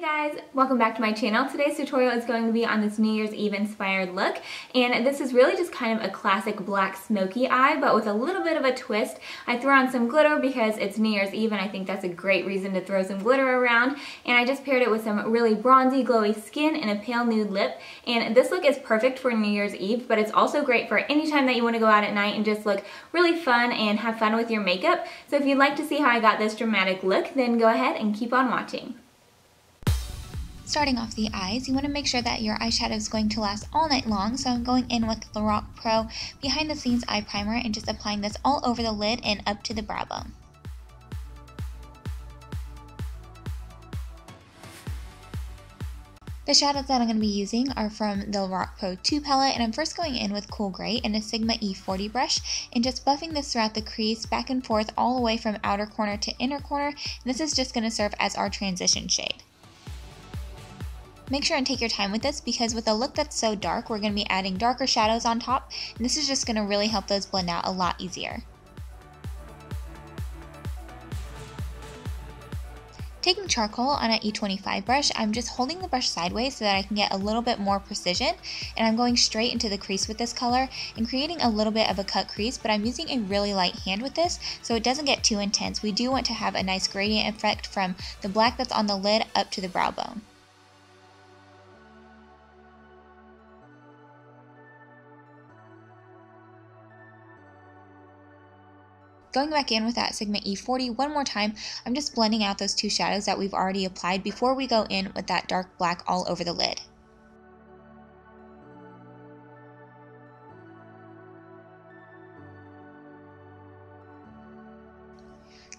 Hey guys, welcome back to my channel. Today's tutorial is going to be on this New Year's Eve inspired look, and this is really just kind of a classic black smoky eye but with a little bit of a twist. I threw on some glitter because it's New Year's Eve and I think that's a great reason to throw some glitter around, and I just paired it with some really bronzy glowy skin and a pale nude lip, and this look is perfect for New Year's Eve, but it's also great for any time that you want to go out at night and just look really fun and have fun with your makeup. So if you'd like to see how I got this dramatic look, then go ahead and keep on watching. Starting off the eyes, you want to make sure that your eyeshadow is going to last all night long, so I'm going in with Lorac Pro Behind the Scenes Eye Primer and just applying this all over the lid and up to the brow bone. The shadows that I'm going to be using are from the Lorac Pro 2 palette, and I'm first going in with Cool Gray and a Sigma E40 brush and just buffing this throughout the crease back and forth all the way from outer corner to inner corner, and this is just going to serve as our transition shade. Make sure and take your time with this because with a look that's so dark, we're going to be adding darker shadows on top, and this is just going to really help those blend out a lot easier. Taking charcoal on an E25 brush, I'm just holding the brush sideways so that I can get a little bit more precision, and I'm going straight into the crease with this color and creating a little bit of a cut crease, but I'm using a really light hand with this so it doesn't get too intense. We do want to have a nice gradient effect from the black that's on the lid up to the brow bone. Going back in with that Sigma E40 one more time, I'm just blending out those two shadows that we've already applied before we go in with that dark black all over the lid.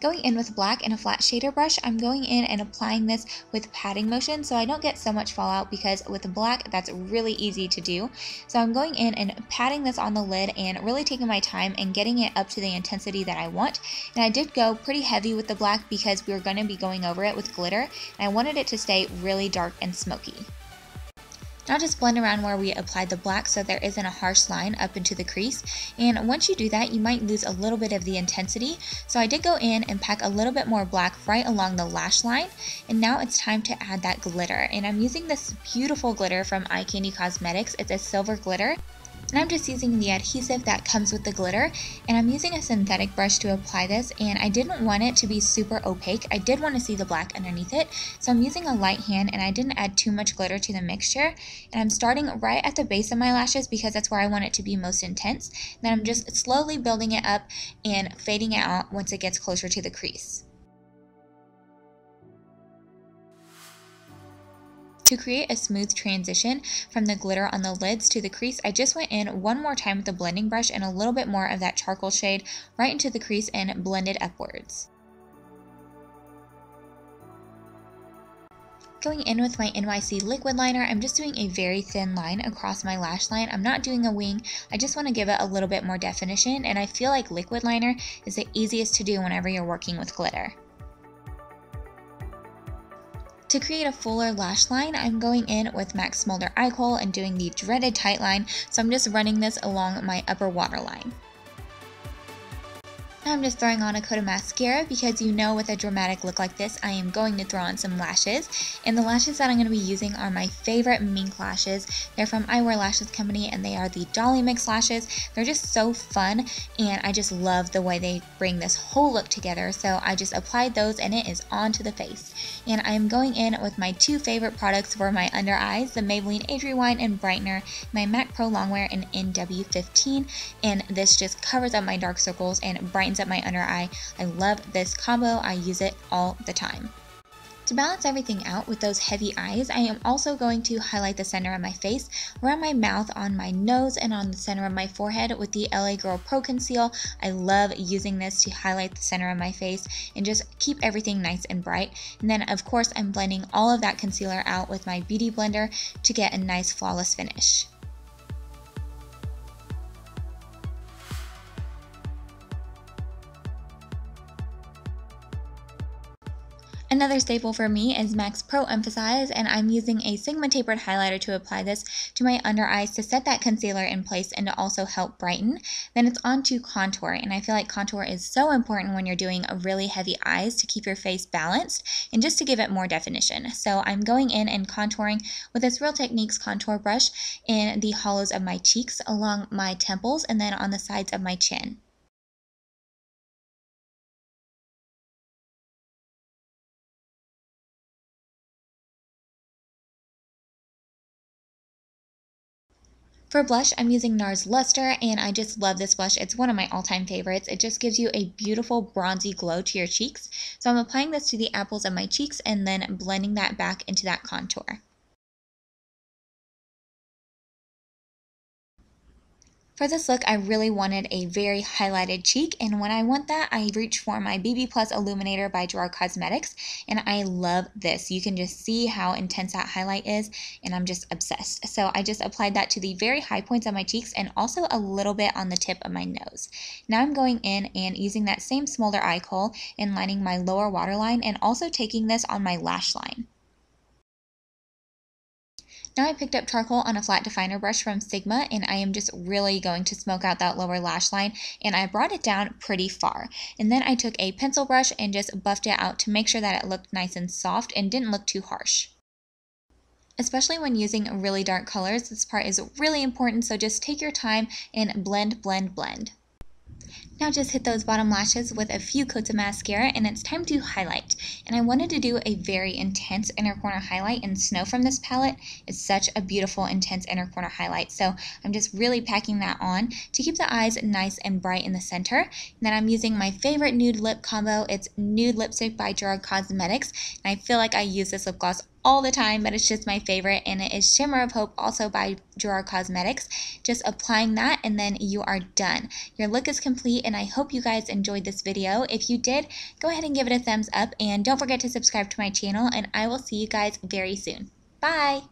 Going in with black and a flat shader brush, I'm going in and applying this with patting motion so I don't get so much fallout, because with the black that's really easy to do. So I'm going in and patting this on the lid and really taking my time and getting it up to the intensity that I want. And I did go pretty heavy with the black because we were going to be going over it with glitter, and I wanted it to stay really dark and smoky. Now just blend around where we applied the black so there isn't a harsh line up into the crease, and once you do that you might lose a little bit of the intensity, so I did go in and pack a little bit more black right along the lash line, and now it's time to add that glitter, and I'm using this beautiful glitter from Cosmetics. It's a silver glitter. And I'm just using the adhesive that comes with the glitter, and I'm using a synthetic brush to apply this, and I didn't want it to be super opaque. I did want to see the black underneath it, so I'm using a light hand and I didn't add too much glitter to the mixture, and I'm starting right at the base of my lashes because that's where I want it to be most intense. Then I'm just slowly building it up and fading it out once it gets closer to the crease. To create a smooth transition from the glitter on the lids to the crease, I just went in one more time with the blending brush and a little bit more of that charcoal shade right into the crease and blended upwards. Going in with my NYC liquid liner, I'm just doing a very thin line across my lash line. I'm not doing a wing, I just want to give it a little bit more definition, and I feel like liquid liner is the easiest to do whenever you're working with glitter. To create a fuller lash line, I'm going in with MAC Smolder Eye Kohl and doing the dreaded tight line, so I'm just running this along my upper waterline. Now I'm just throwing on a coat of mascara because you know with a dramatic look like this I am going to throw on some lashes, and the lashes that I'm going to be using are my favorite mink lashes. They're from EyeWearLashes Co and they are the DOLLYMIX lashes. They're just so fun and I just love the way they bring this whole look together, so I just applied those and it is on to the face. And I am going in with my two favorite products for my under eyes, the Maybelline Age Rewind-brightener, my MAC prolongwear in NW15, and this just covers up my dark circles and brightens up my under eye. I love this combo, I use it all the time. To balance everything out with those heavy eyes, I am also going to highlight the center of my face, around my mouth, on my nose, and on the center of my forehead with the LA Girl Pro Conceal. I love using this to highlight the center of my face and just keep everything nice and bright. And then of course I'm blending all of that concealer out with my Beauty Blender to get a nice flawless finish. Another staple for me is MAC's Pro Emphasize, and I'm using a Sigma tapered highlighter to apply this to my under eyes to set that concealer in place and to also help brighten. Then it's on to contour, and I feel like contour is so important when you're doing a really heavy eyes to keep your face balanced and just to give it more definition. So I'm going in and contouring with this Real Techniques contour brush in the hollows of my cheeks, along my temples, and then on the sides of my chin. For blush, I'm using NARS Luster, and I just love this blush. It's one of my all-time favorites. It just gives you a beautiful bronzy glow to your cheeks. So I'm applying this to the apples of my cheeks and then blending that back into that contour. For this look, I really wanted a very highlighted cheek, and when I want that, I reach for my BB Plus Illuminator by Gerard Cosmetics, and I love this. You can just see how intense that highlight is, and I'm just obsessed. So I just applied that to the very high points of my cheeks and also a little bit on the tip of my nose. Now I'm going in and using that same Smolder eye kohl and lining my lower waterline and also taking this on my lash line. Now I picked up charcoal on a flat definer brush from Sigma, and I am just really going to smoke out that lower lash line, and I brought it down pretty far. And then I took a pencil brush and just buffed it out to make sure that it looked nice and soft and didn't look too harsh. Especially when using really dark colors, this part is really important, so just take your time and blend, blend, blend. Now just hit those bottom lashes with a few coats of mascara, and it's time to highlight. And I wanted to do a very intense inner corner highlight, and Snow from this palette is such a beautiful intense inner corner highlight. So I'm just really packing that on to keep the eyes nice and bright in the center. And then I'm using my favorite nude lip combo. It's Nude Lipstick by Gerard Cosmetics, and I feel like I use this lip gloss all the time, but it's just my favorite, and it is Shimmer of Hope, also by Gerard Cosmetics. Just applying that, and then you are done. Your look is complete, and I hope you guys enjoyed this video. If you did, go ahead and give it a thumbs up, and don't forget to subscribe to my channel, and I will see you guys very soon. Bye!